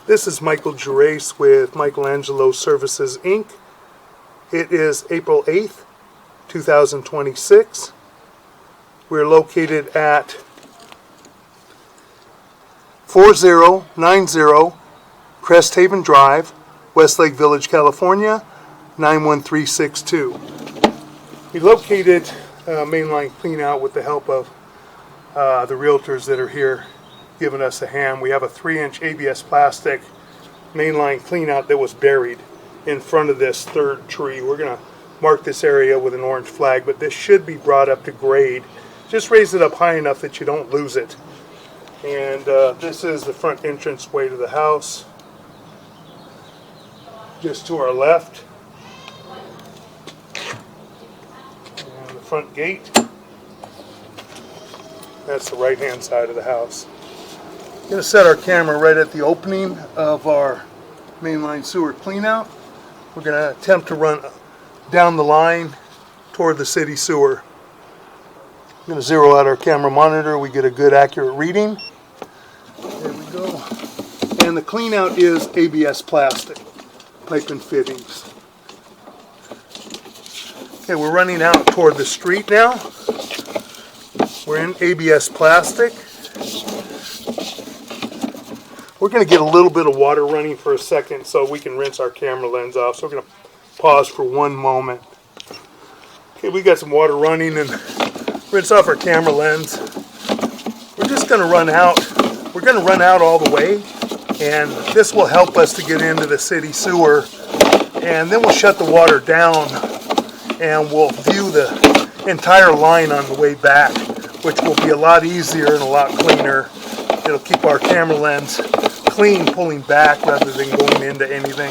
This is Michael Gerace with Michelangelos Services, Inc. It is April 8th, 2026. We're located at 4090 Cresthaven Drive, Westlake Village, California, 91362. We located mainline clean out with the help of the realtors that are here giving us a hand. We have a 3-inch ABS plastic mainline clean out that was buried in front of this third tree. We're going to mark this area with an orange flag, but this should be brought up to grade. Just raise it up high enough that you don't lose it. And this is the front entrance way to the house. Just to our left. And the front gate. That's the right hand side of the house. I'm going to set our camera right at the opening of our mainline sewer cleanout. We're going to attempt to run down the line toward the city sewer. I'm going to zero out our camera monitor. We get a good accurate reading. There we go. And the cleanout is ABS plastic, pipe and fittings. Okay, we're running out toward the street now. We're in ABS plastic. We're going to get a little bit of water running for a second so we can rinse our camera lens off. So we're going to pause for one moment. Okay, we got some water running and rinse off our camera lens. We're just going to run out. We're going to run out all the way, and this will help us to get into the city sewer. And then we'll shut the water down and we'll view the entire line on the way back, which will be a lot easier and a lot cleaner. It'll keep our camera lens clean pulling back rather than going into anything.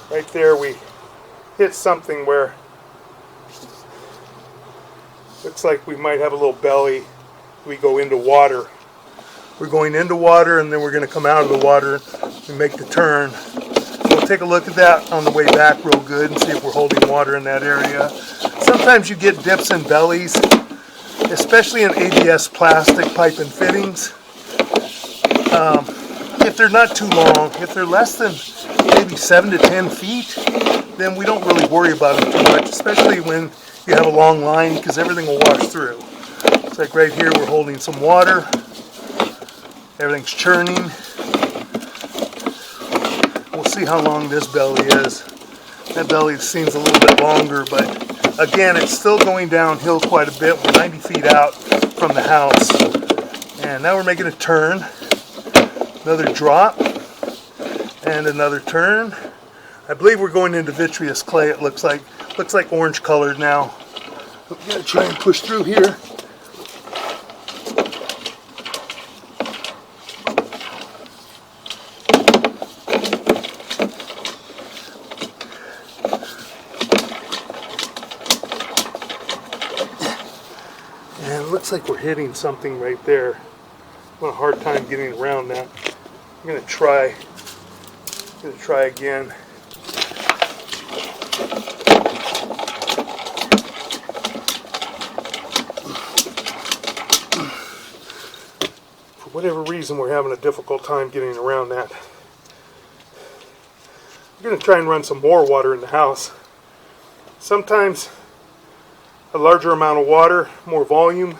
Right there we hit something where looks like we might have a little belly. We go into water. We're going into water and then we're going to come out of the water and make the turn. We'll take a look at that on the way back real good and see if we're holding water in that area. Sometimes you get dips and bellies, especially in ABS plastic pipe and fittings. If they're not too long, if they're less than maybe 7 to 10 feet, then we don't really worry about them too much, especially when you have a long line, because everything will wash through. It's like right here we're holding some water. Everything's churning. We'll see how long this belly is. That belly seems a little bit longer, but again, it's still going downhill quite a bit. We're 90 feet out from the house. And now we're making a turn. Another drop. And another turn. I believe we're going into vitreous clay, it looks like. Looks like orange colored now. But we gotta try and push through here. And it looks like we're hitting something right there. I'm having a hard time getting around that. I'm gonna try again. For whatever reason, we're having a difficult time getting around that. We're going to try and run some more water in the house. Sometimes a larger amount of water, more volume,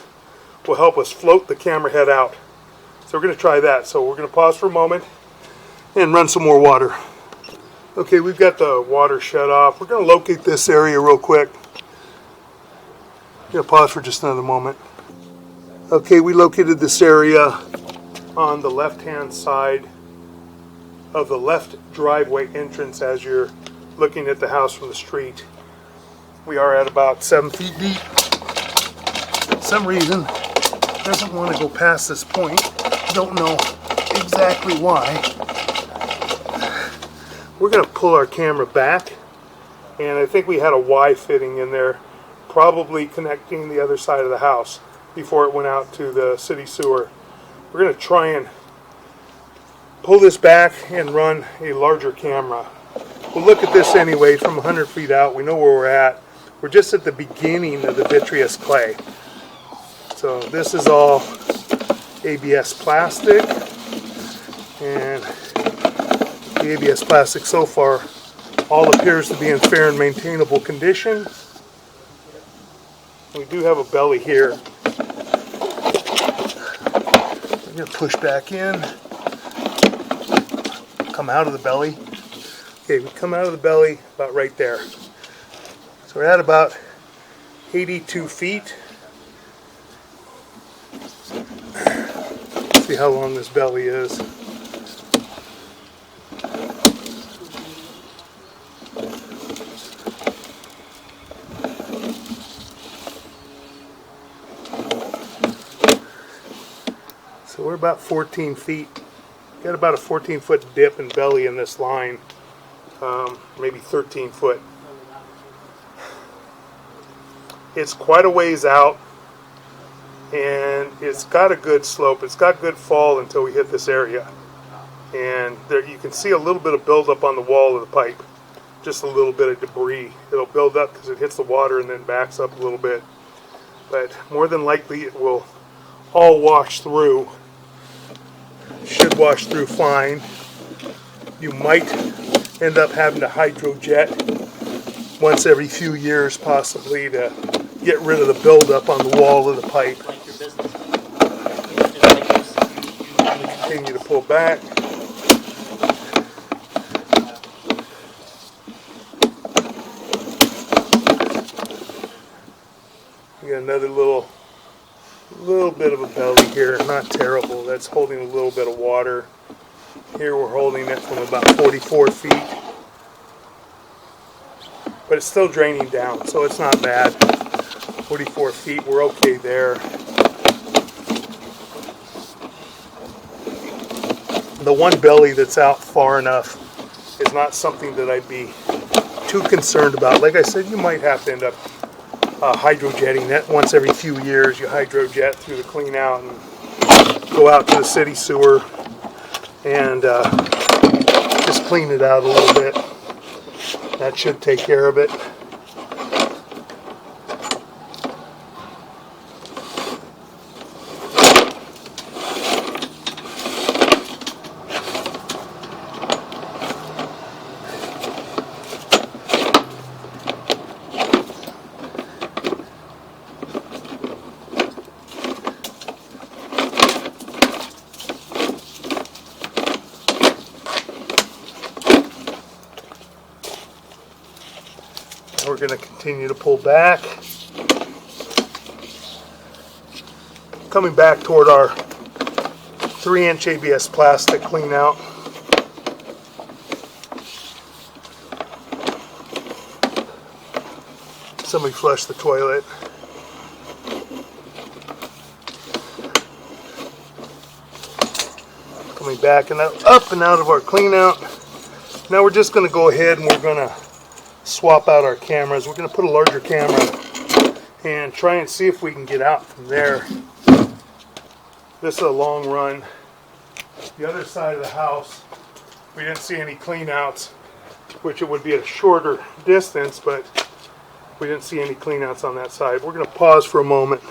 will help us float the camera head out. So we're going to try that. So we're going to pause for a moment and run some more water. Okay, we've got the water shut off. We're going to locate this area real quick. I'm going to pause for just another moment. Okay, we located this area on the left-hand side of the left driveway entrance as you're looking at the house from the street. We are at about 7 feet deep. For some reason, it doesn't want to go past this point. Don't know exactly why. We're going to pull our camera back, and I think we had a Y fitting in there, probably connecting the other side of the house before it went out to the city sewer. We're going to try and pull this back and run a larger camera. We'll look at this anyway from 100 feet out. We know where we're at. We're just at the beginning of the vitreous clay. So this is all ABS plastic, and the ABS plastic so far all appears to be in fair and maintainable condition. We do have a belly here. We're going to push back in, come out of the belly. Okay, we come out of the belly about right there. So we're at about 82 feet. See how long this belly is. So we're about 14 feet. Got about a 14-foot dip in belly in this line, maybe 13 foot. It's quite a ways out, and it's got a good slope. It's got good fall until we hit this area. And there you can see a little bit of buildup on the wall of the pipe. Just a little bit of debris. It'll build up because it hits the water and then backs up a little bit. But more than likely it will all wash through. Should wash through fine. You might end up having to hydrojet once every few years possibly to get rid of the buildup on the wall of the pipe. Like your business. Continue to pull back. We got another little bit of a belly here, not terrible. That's holding a little bit of water. Here we're holding it from about 44 feet. But it's still draining down, so it's not bad. 44 feet, we're okay there. The one belly that's out far enough is not something that I'd be too concerned about. Like I said, you might have to end up hydrojetting that once every few years. You hydrojet through the clean out and go out to the city sewer and just clean it out a little bit. That should take care of it. We're going to continue to pull back. Coming back toward our 3-inch ABS plastic clean out. Somebody flushed the toilet. Coming back and up and out of our clean out. Now we're just going to go ahead and we're going to swap out our cameras. We're going to put a larger camera and try and see if we can get out from there. This is a long run. The other side of the house, we didn't see any clean outs, which it would be a shorter distance, but we didn't see any clean outs on that side. We're going to pause for a moment.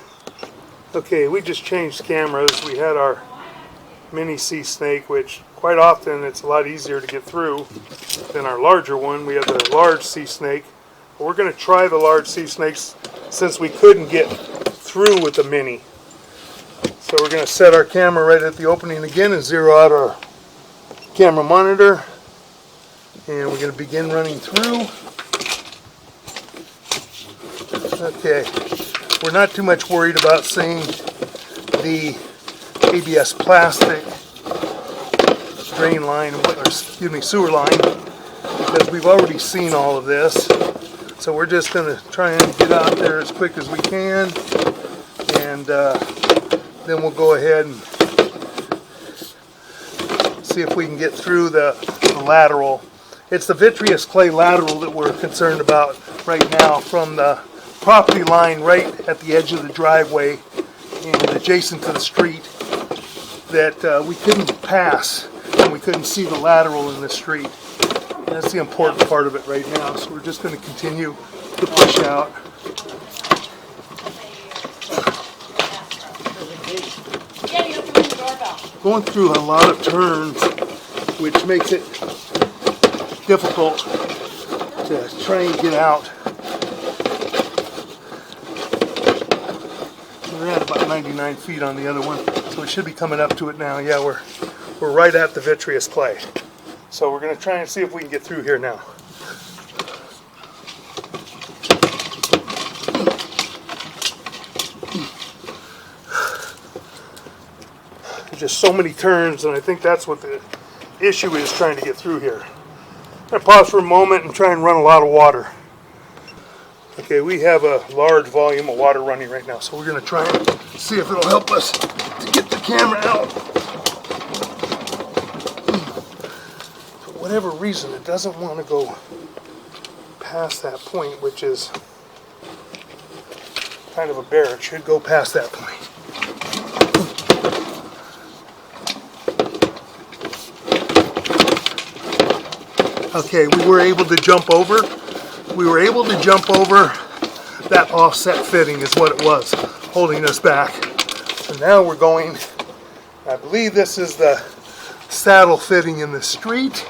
Okay, we just changed cameras. We had our mini sea snake, which quite often it's a lot easier to get through than our larger one. We have the large sea snake. But we're going to try the large sea snakes since we couldn't get through with the mini. So we're going to set our camera right at the opening again and zero out our camera monitor. And we're going to begin running through. Okay, we're not too much worried about seeing the ABS plastic drain line, or excuse me, sewer line, because we've already seen all of this. So we're just going to try and get out there as quick as we can, and then we'll go ahead and see if we can get through the lateral. It's the vitreous clay lateral that we're concerned about right now, from the property line right at the edge of the driveway and adjacent to the street, that we couldn't pass and we couldn't see the lateral in the street. And that's the important part of it right now. So we're just going to continue to push out. Yeah, you have to going through a lot of turns, which makes it difficult to try and get out. We're at about 99 feet on the other one, so we should be coming up to it now. Yeah, we're right at the vitreous clay. So we're going to try and see if we can get through here now. There's just so many turns, and I think that's what the issue is, trying to get through here. I'm going to pause for a moment and try and run a lot of water. Okay, we have a large volume of water running right now, so we're going to try and see if it'll help us to get the camera out. For whatever reason, it doesn't want to go past that point, which is kind of a bear. It should go past that point. Okay, we were able to jump over. We were able to jump over that offset fitting is what it was, holding us back. So now we're going, I believe this is the saddle fitting in the street.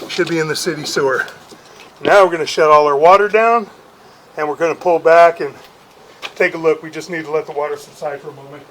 Should be in the city sewer. Now we're going to shut all our water down, and we're going to pull back and take a look. We just need to let the water subside for a moment.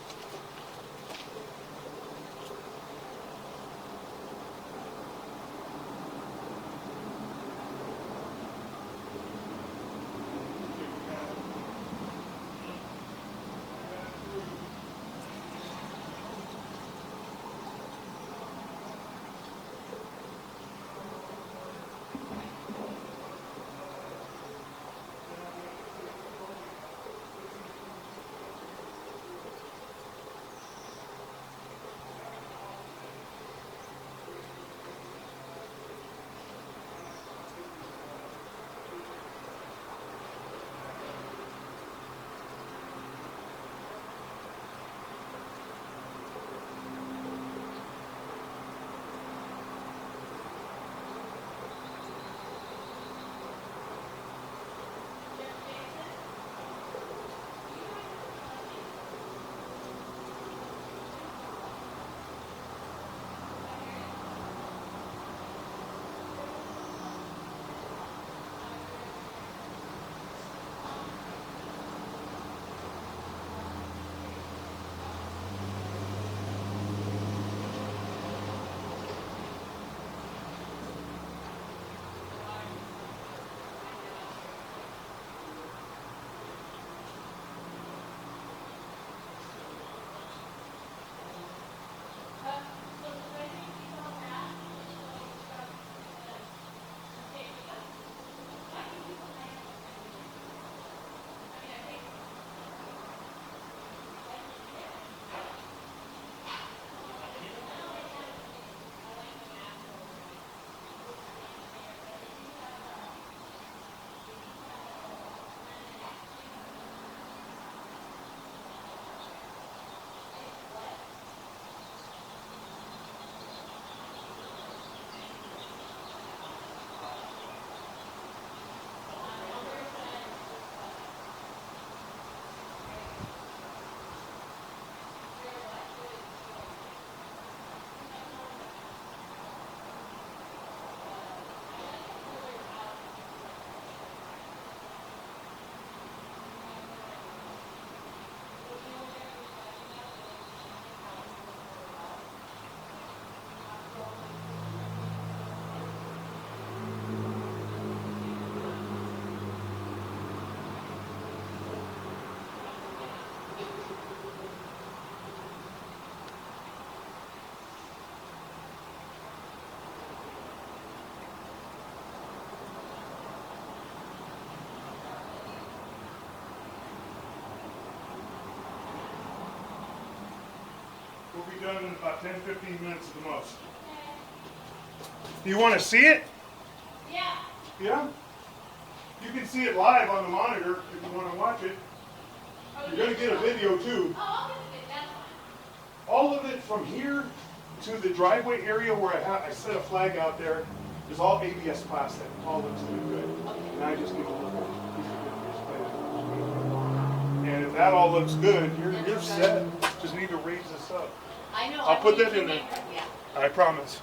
We'll be done in about 10-15 minutes at the most. Do you want to see it? Yeah. Yeah? You can see it live on the monitor if you want to watch it. You're going to get a video too. Oh, I'll get a video. That's fine. All of it from here to the driveway area where I set a flag out there is all ABS plastic. All looks really good. And I just need a little piece of it. And if That all looks good. You're set. Just need to raise this up. I know. I'll put that in there. Yeah. I promise.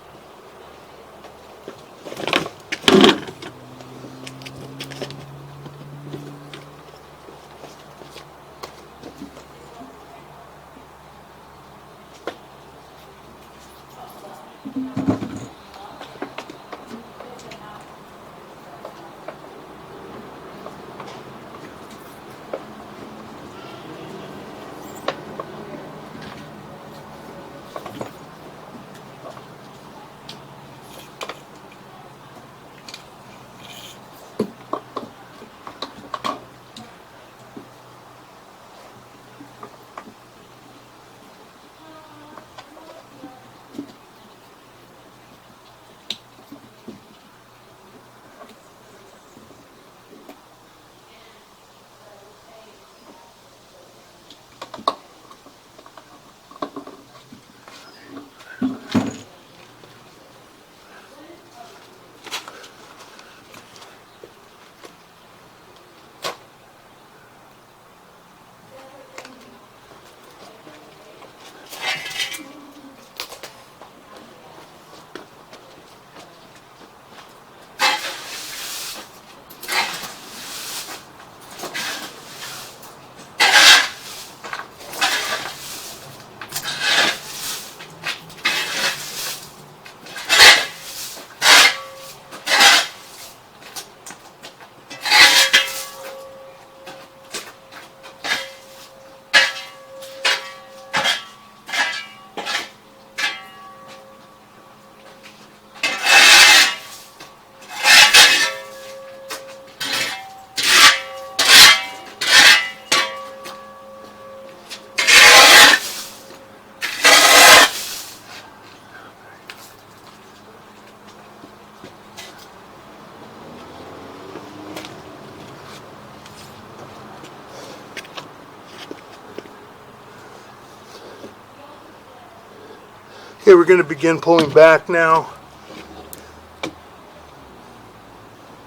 Okay, we're going to begin pulling back now.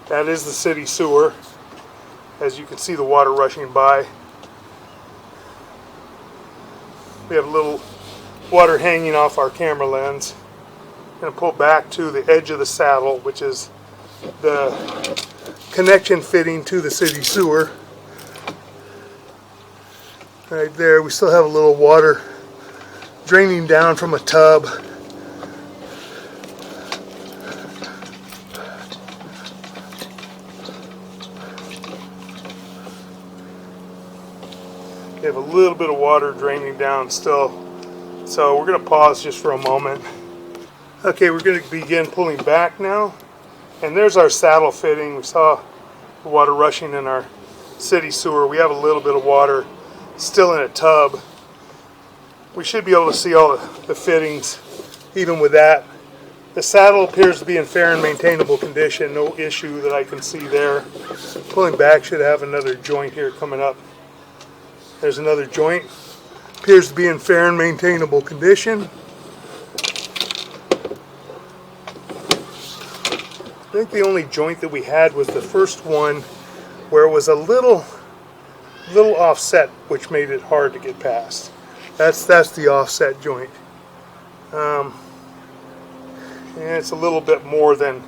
That is the city sewer. As you can see, the water rushing by. We have a little water hanging off our camera lens. I'm going to pull back to the edge of the saddle, which is the connection fitting to the city sewer. Right there, we still have a little water draining down from a tub. We have a little bit of water draining down still. So we're going to pause just for a moment. Okay, we're going to begin pulling back now. And there's our saddle fitting. We saw the water rushing in our city sewer. We have a little bit of water still in a tub. We should be able to see all the fittings even with that. The saddle appears to be in fair and maintainable condition. No issue that I can see there. Pulling back should have another joint here coming up. There's another joint. Appears to be in fair and maintainable condition. I think the only joint that we had was the first one where it was a little offset, which made it hard to get past. That's the offset joint. And it's a little bit more than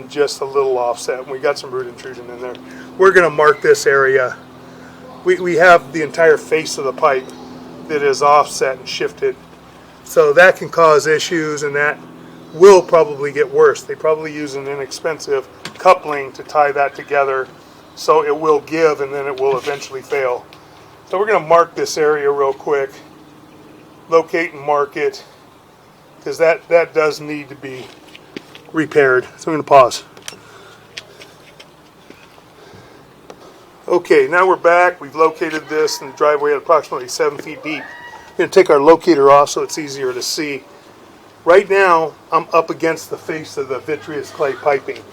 just a little offset. And we got some root intrusion in there. We're going to mark this area. We have the entire face of the pipe that is offset and shifted. So that can cause issues, and that will probably get worse. They probably use an inexpensive coupling to tie that together, so it will give and then it will eventually fail. So we're going to mark this area real quick, locate and mark it, because that does need to be repaired. So I'm going to pause. Okay, now we're back. We've located this in the driveway at approximately 7 feet deep. We're going to take our locator off so it's easier to see. Right now, I'm up against the face of the vitreous clay piping,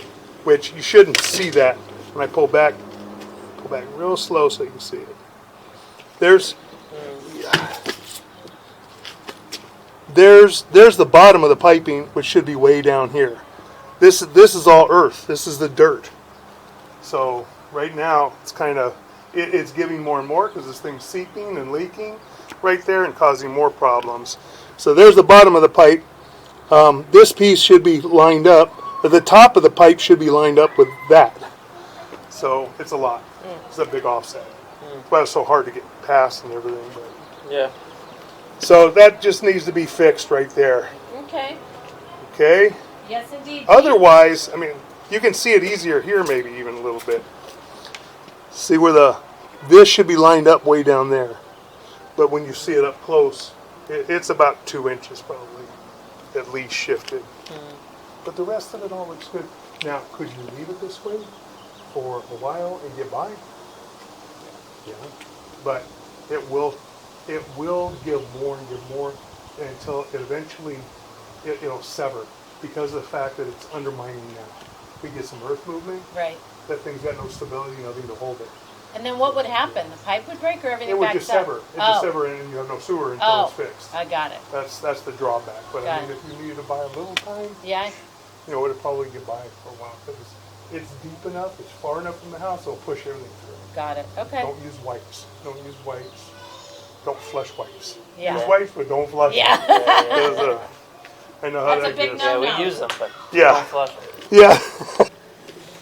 which you shouldn't see that. When I pull back real slow so you can see it. There's the bottom of the piping, which should be way down here. This is all earth. This is the dirt. So right now it's kind of it's giving more and more because this thing's seeping and leaking right there and causing more problems. So there's the bottom of the pipe. This piece should be lined up. The top of the pipe should be lined up with that. So it's a lot. It's a big offset. That's why it's so hard to get past and everything. But. Yeah. So that just needs to be fixed right there. Okay. Okay? Yes, indeed. Otherwise, I mean, you can see it easier here maybe even a little bit. See where this should be lined up way down there. But when you see it up close, it's about 2 inches probably, at least shifted. But the rest of it all looks good. Now, could you leave it this way for a while and get by? Yeah. But it will give more and give more until it eventually it'll sever because of the fact that it's undermining now. We get some earth movement. Right. That thing's got no stability, nothing to hold it. And then what would happen? The pipe would break or everything It would backs just sever. up? It just sever and you have no sewer until it's fixed. I got it. That's the drawback. But I Got mean, if you needed to buy a little time, Yeah. you know, it'd probably get by for a while because it's deep enough, it's far enough from the house, it'll push everything through. Got it. Okay. Don't use wipes. Don't use wipes. Don't flush wipes. Yeah. Use wipes, but don't flush Yeah. them. 'Cause, I know how That's a that big gets. no. Yeah, we use them, but Yeah. don't flush them. Yeah.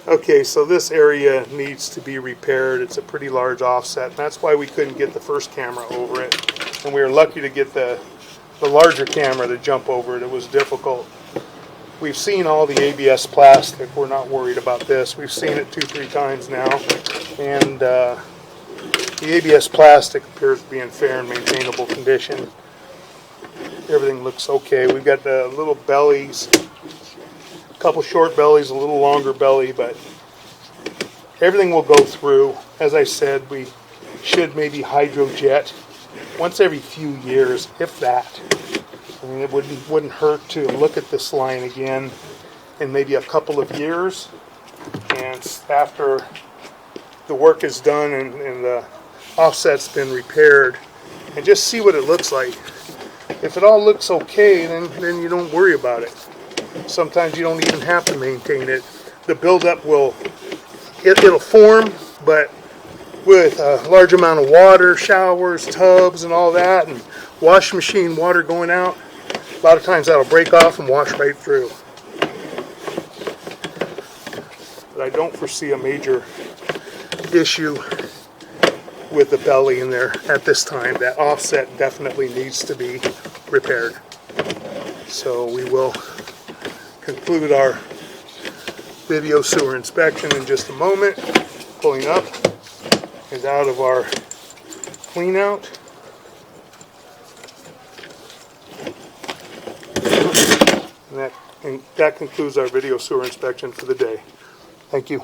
Okay, so this area needs to be repaired. It's a pretty large offset, and that's why we couldn't get the first camera over it. And we were lucky to get the larger camera to jump over it. It was difficult. We've seen all the ABS plastic. We're not worried about this. We've seen it 2-3 times now. And the ABS plastic appears to be in fair and maintainable condition. Everything looks okay. We've got the little bellies, a couple short bellies, a little longer belly, but everything will go through. As I said, we should maybe hydrojet once every few years, if that. I mean, it wouldn't hurt to look at this line again in maybe a couple of years, and after the work is done and the offset's been repaired, and just see what it looks like. If it all looks okay, then you don't worry about it. Sometimes you don't even have to maintain it. The buildup it'll form, but with a large amount of water, showers, tubs, and all that, and washing machine water going out, a lot of times that'll break off and wash right through. But I don't foresee a major issue with the belly in there at this time. That offset definitely needs to be repaired. So we will conclude our video sewer inspection in just a moment. Pulling up is out of our clean out. And that concludes our video sewer inspection for the day. Thank you.